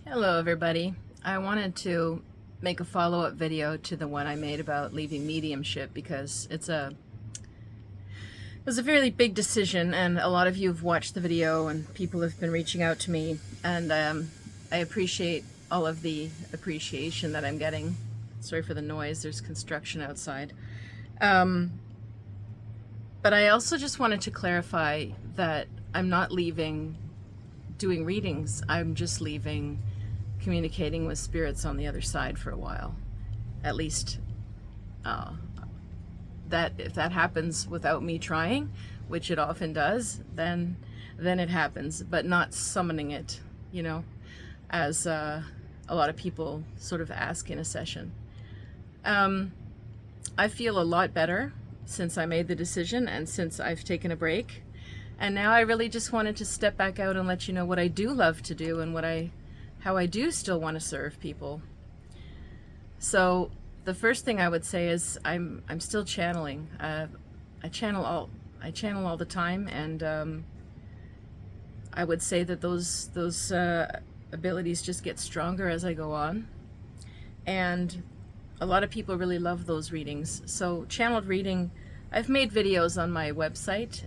Hello everybody. I wanted to make a follow-up video to the one I made about leaving mediumship because it was a fairly big decision, and a lot of you have watched the video and people have been reaching out to me, and I appreciate all of the appreciation that I'm getting. Sorry for the noise, there's construction outside. But I also just wanted to clarify that I'm not leaving doing readings. I'm just leaving communicating with spirits on the other side for a while. At least that if that happens without me trying, which it often does, then it happens, but not summoning it, as a lot of people sort of ask in a session. I feel a lot better since I made the decision and since I've taken a break. And now I really just wanted to step back out and let you know what I do love to do and how I do still want to serve people. So the first thing I would say is I'm still channeling. I channel all the time, and I would say that those abilities just get stronger as I go on. And a lot of people really love those readings. So channeled reading, I've made videos on my website.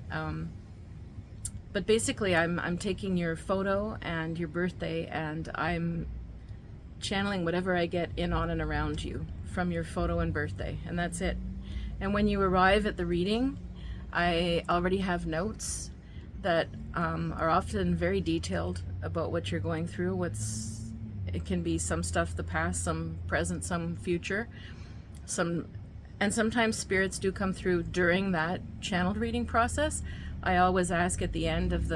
But basically, I'm taking your photo and your birthday, and I'm channeling whatever I get in, on, and around you from your photo and birthday, and that's it. And when you arrive at the reading, I already have notes that are often very detailed about what you're going through. It can be some stuff the past, some present, some future, and sometimes spirits do come through during that channeled reading process. I always ask at the end of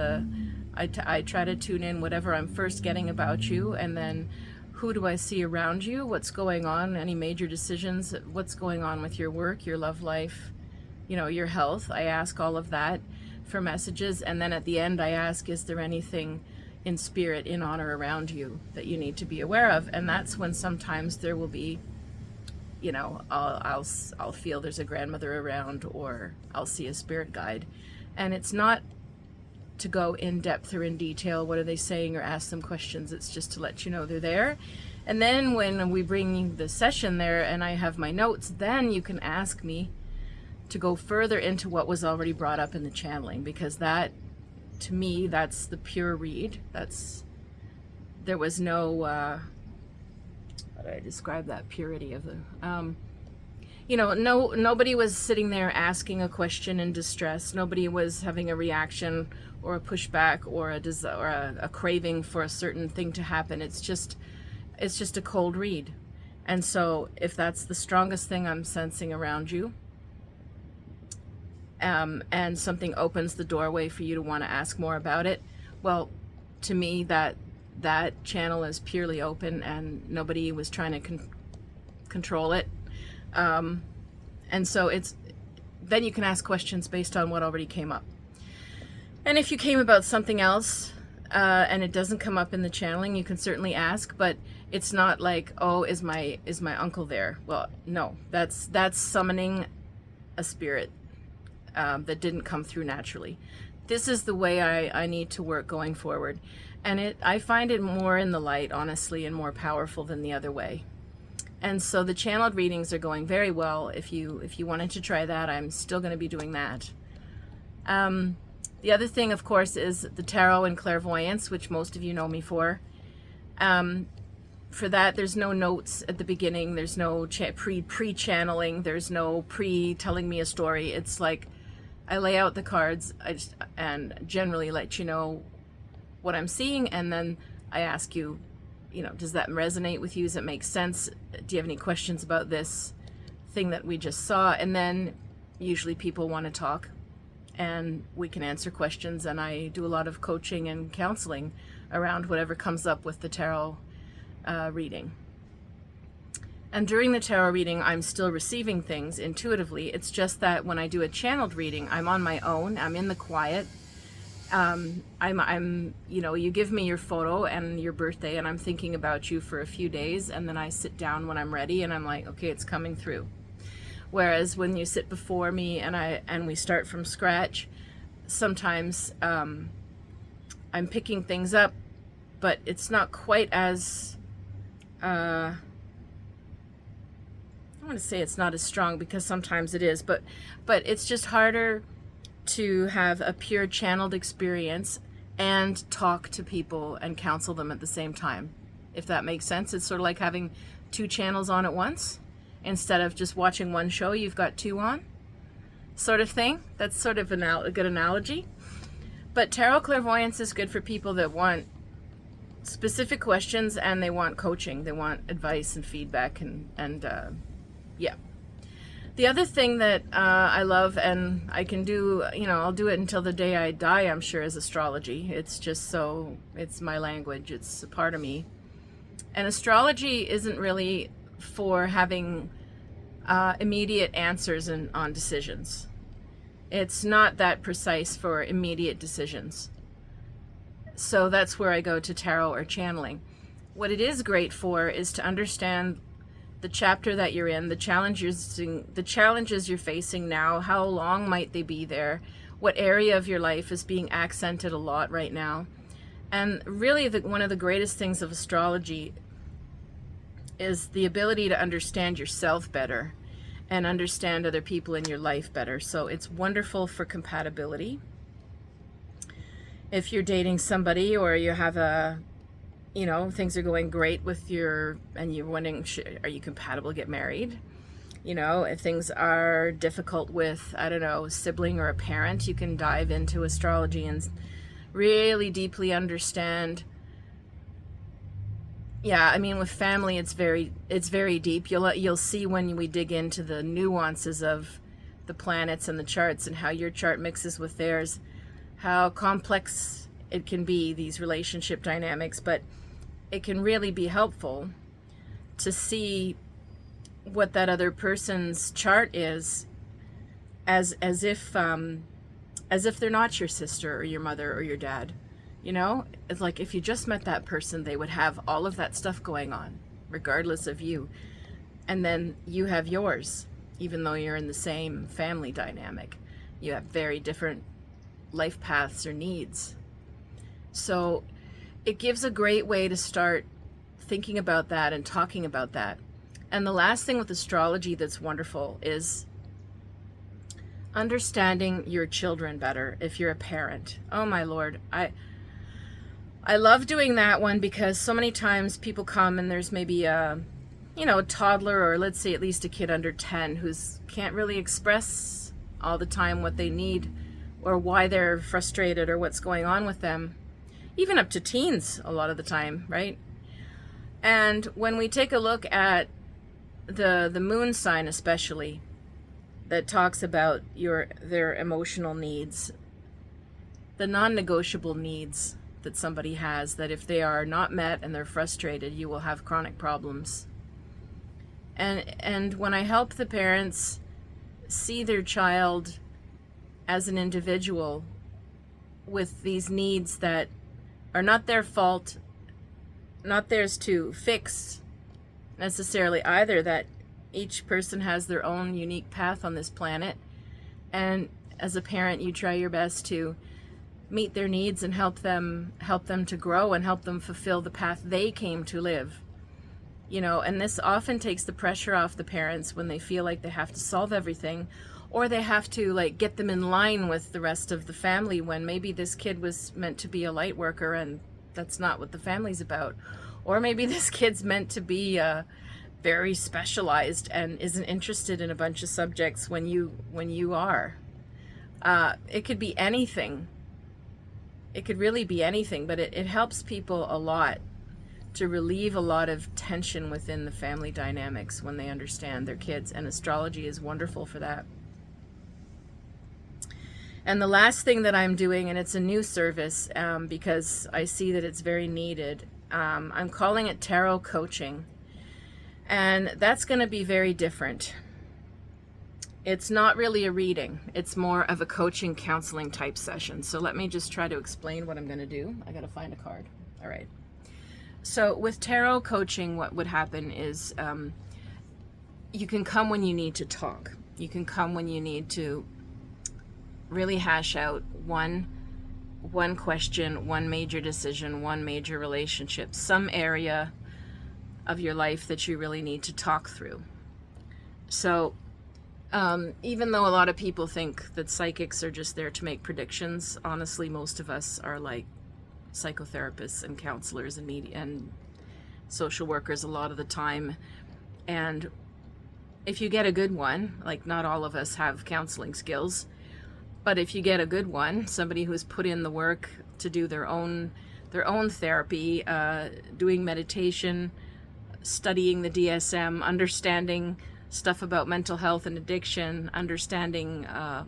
I try to tune in whatever I'm first getting about you, and then who do I see around you, what's going on, any major decisions, what's going on with your work, your love life, your health. I ask all of that for messages, and then at the end I ask, is there anything in spirit, in honor around you that you need to be aware of? And that's when sometimes there will be, I'll feel there's a grandmother around, or I'll see a spirit guide. And it's not to go in depth or in detail, what are they saying, or ask them questions. It's just to let you know they're there. And then when we bring the session there and I have my notes, then you can ask me to go further into what was already brought up in the channeling, because that, to me, that's the pure read. There was no, how do I describe that purity of the, nobody was sitting there asking a question in distress. Nobody was having a reaction or a pushback or a craving for a certain thing to happen. It's just a cold read. And so if that's the strongest thing I'm sensing around you, and something opens the doorway for you to want to ask more about it, well, to me, that channel is purely open and nobody was trying to control it. And so then you can ask questions based on what already came up. And if you came about something else, and it doesn't come up in the channeling, you can certainly ask, but it's not like, oh, is my uncle there? Well, no, that's summoning a spirit that didn't come through naturally. This is the way I need to work going forward. And I find it more in the light, honestly, and more powerful than the other way. And so the channeled readings are going very well. If you wanted to try that, I'm still going to be doing that. The other thing, of course, is the tarot and clairvoyance, which most of you know me for. For that, there's no notes at the beginning. There's no pre-channeling. There's no pre-telling me a story. It's like I lay out the cards and generally let you know what I'm seeing, and then I ask you, does that resonate with you? Does it make sense? Do you have any questions about this thing that we just saw? And then usually people want to talk and we can answer questions, and I do a lot of coaching and counseling around whatever comes up with the tarot reading. And during the tarot reading, I'm still receiving things intuitively. It's just that when I do a channeled reading, I'm on my own, I'm in the quiet. You give me your photo and your birthday, and I'm thinking about you for a few days, and then I sit down when I'm ready and I'm like, okay, it's coming through. Whereas when you sit before me and we start from scratch, sometimes I'm picking things up but it's not quite as, I want to say it's not as strong, because sometimes it is, but it's just harder to have a pure channeled experience and talk to people and counsel them at the same time, if that makes sense. It's sort of like having two channels on at once. Instead of just watching one show, you've got two on, sort of thing. That's sort of a good analogy. But tarot clairvoyance is good for people that want specific questions and they want coaching. They want advice and feedback and yeah. The other thing that I love, and I can do, I'll do it until the day I die, I'm sure, is astrology. It's just it's my language. It's a part of me. And astrology isn't really for having immediate answers on decisions. It's not that precise for immediate decisions. So that's where I go to tarot or channeling. What it is great for is to understand the chapter that you're in, the challenges you're facing now, how long might they be there, what area of your life is being accented a lot right now. And really one of the greatest things of astrology is the ability to understand yourself better and understand other people in your life better. So it's wonderful for compatibility. If you're dating somebody or you have things are going great with and you're wondering, are you compatible to get married? If things are difficult with, a sibling or a parent, you can dive into astrology and really deeply understand. Yeah, with family, it's very deep. You'll see when we dig into the nuances of the planets and the charts and how your chart mixes with theirs, how complex it can be, these relationship dynamics, but it can really be helpful to see what that other person's chart is as if they're not your sister or your mother or your dad. It's like if you just met that person, they would have all of that stuff going on, regardless of you. And then you have yours, even though you're in the same family dynamic. You have very different life paths or needs. So it gives a great way to start thinking about that and talking about that. And the last thing with astrology that's wonderful is understanding your children better if you're a parent. Oh my Lord, I love doing that one, because so many times people come and there's maybe a toddler, or let's say at least a kid under 10 who's can't really express all the time what they need or why they're frustrated or what's going on with them. Even up to teens a lot of the time, right? And when we take a look at the moon sign especially, that talks about their emotional needs, the non-negotiable needs that somebody has, that if they are not met and they're frustrated, you will have chronic problems. And when I help the parents see their child as an individual with these needs that are not their fault, not theirs to fix necessarily either, that each person has their own unique path on this planet, and as a parent you try your best to meet their needs and help them to grow and help them fulfill the path they came to live. And this often takes the pressure off the parents when they feel like they have to solve everything, or they have to get them in line with the rest of the family, when maybe this kid was meant to be a light worker and that's not what the family's about. Or maybe this kid's meant to be very specialized and isn't interested in a bunch of subjects when you are. It could be anything. It could really be anything, but it helps people a lot to relieve a lot of tension within the family dynamics when they understand their kids, and astrology is wonderful for that. And the last thing that I'm doing, and it's a new service because I see that it's very needed, I'm calling it tarot coaching. And that's going to be very different. It's not really a reading. It's more of a coaching, counseling type session. So let me just try to explain what I'm going to do. I got to find a card. All right. So with tarot coaching, what would happen is you can come when you need to talk. You can come when you need to really hash out one one question, one major decision, one major relationship, some area of your life that you really need to talk through. So even though a lot of people think that psychics are just there to make predictions, honestly, most of us are like psychotherapists and counselors and media and social workers a lot of the time. And if you get a good one, like not all of us have counseling skills, but if you get a good one, somebody who's put in the work to do their own therapy, doing meditation, studying the DSM, understanding stuff about mental health and addiction, understanding, a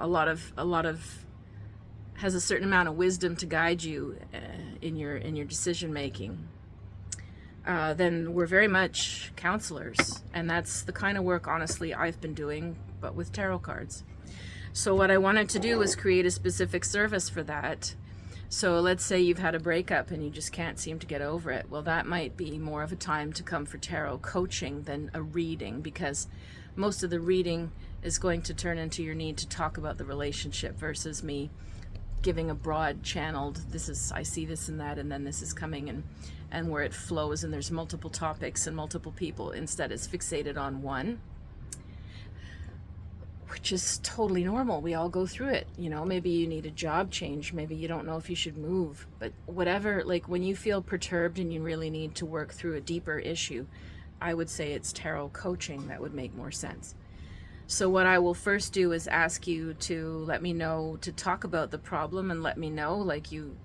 lot of has a certain amount of wisdom to guide you in your decision making. Then we're very much counselors, and that's the kind of work, honestly, I've been doing, but with tarot cards. So what I wanted to do was create a specific service for that. So let's say you've had a breakup and you just can't seem to get over it. Well, that might be more of a time to come for tarot coaching than a reading, because most of the reading is going to turn into your need to talk about the relationship versus me giving a broad channeled, I see this and that, and then this is coming, and where it flows and there's multiple topics and multiple people. Instead, it's fixated on one, which is totally normal. We all go through it. Maybe you need a job change. Maybe you don't know if you should move. But whatever, like when you feel perturbed and you really need to work through a deeper issue, I would say it's tarot coaching that would make more sense. So what I will first do is ask you to let me know, to talk about the problem and let me know, like you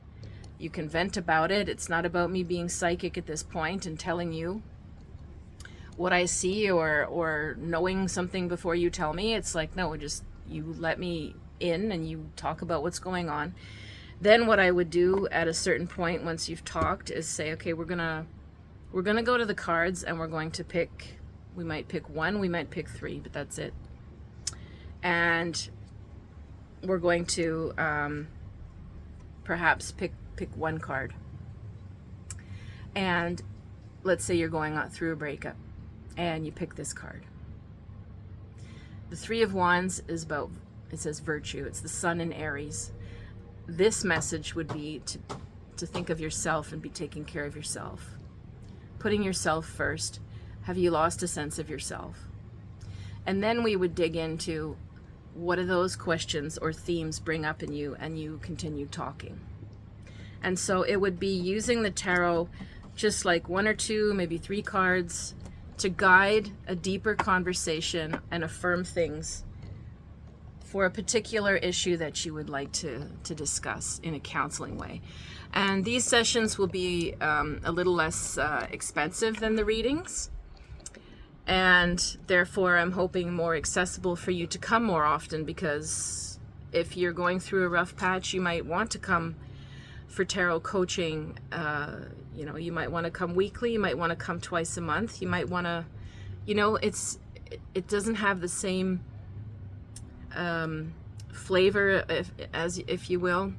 can vent about it. It's not about me being psychic at this point and telling you what I see or knowing something before you tell me. It's like, no, just you let me in and you talk about what's going on. Then what I would do at a certain point once you've talked is say, okay, we're gonna go to the cards and we're going to pick, we might pick one, we might pick three, but that's it. And we're going to perhaps pick one card. And let's say you're going through a breakup and you pick this card. The Three of Wands is about, it says virtue. It's the sun in Aries. This message would be to think of yourself and be taking care of yourself. Putting yourself first. Have you lost a sense of yourself? And then we would dig into what do those questions or themes bring up in you, and you continue talking. And so it would be using the tarot, just like one or two, maybe three cards, to guide a deeper conversation and affirm things for a particular issue that you would like to discuss in a counseling way. And these sessions will be a little less expensive than the readings, and therefore I'm hoping more accessible for you to come more often, because if you're going through a rough patch, you might want to come for tarot coaching. You might want to come weekly, you might want to come twice a month, you might want to, it doesn't have the same flavor, if you will.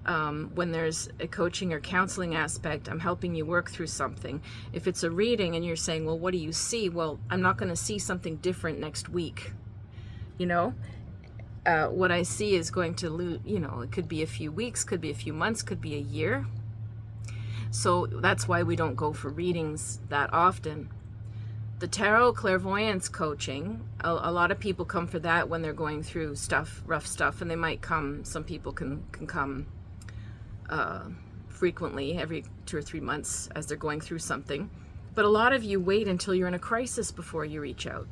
When there's a coaching or counseling aspect, I'm helping you work through something. If it's a reading and you're saying, well, what do you see? Well, I'm not going to see something different next week. What I see is going to, it could be a few weeks, could be a few months, could be a year. So that's why we don't go for readings that often. The tarot clairvoyance coaching, a lot of people come for that when they're going through rough stuff, and they might come, some people can come frequently, every 2 or 3 months as they're going through something. But a lot of you wait until you're in a crisis before you reach out.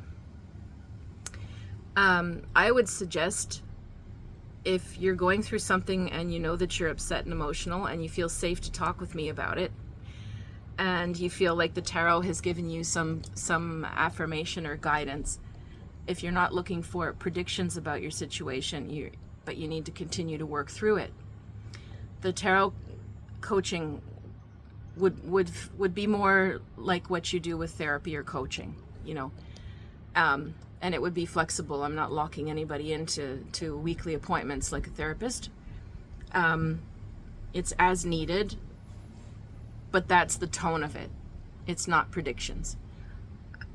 I would suggest, if you're going through something and you know that you're upset and emotional and you feel safe to talk with me about it, and you feel like the tarot has given you some affirmation or guidance, if you're not looking for predictions about your situation, but you need to continue to work through it, the tarot coaching would be more like what you do with therapy or coaching, and it would be flexible. I'm not locking anybody into weekly appointments like a therapist. It's as needed, but that's the tone of it. It's not predictions.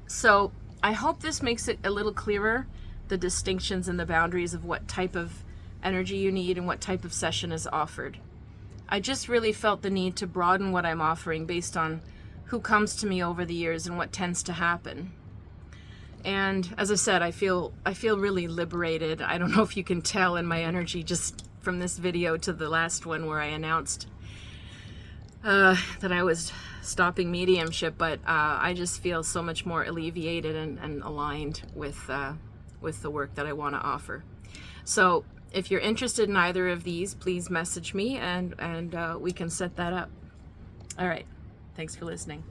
So I hope this makes it a little clearer, the distinctions and the boundaries of what type of energy you need and what type of session is offered. I just really felt the need to broaden what I'm offering based on who comes to me over the years and what tends to happen. And as I said, I feel really liberated. I don't know if you can tell in my energy just from this video to the last one where I announced that I was stopping mediumship, but I just feel so much more alleviated and aligned with the work that I want to offer. So if you're interested in either of these, please message me and we can set that up. All right. Thanks for listening.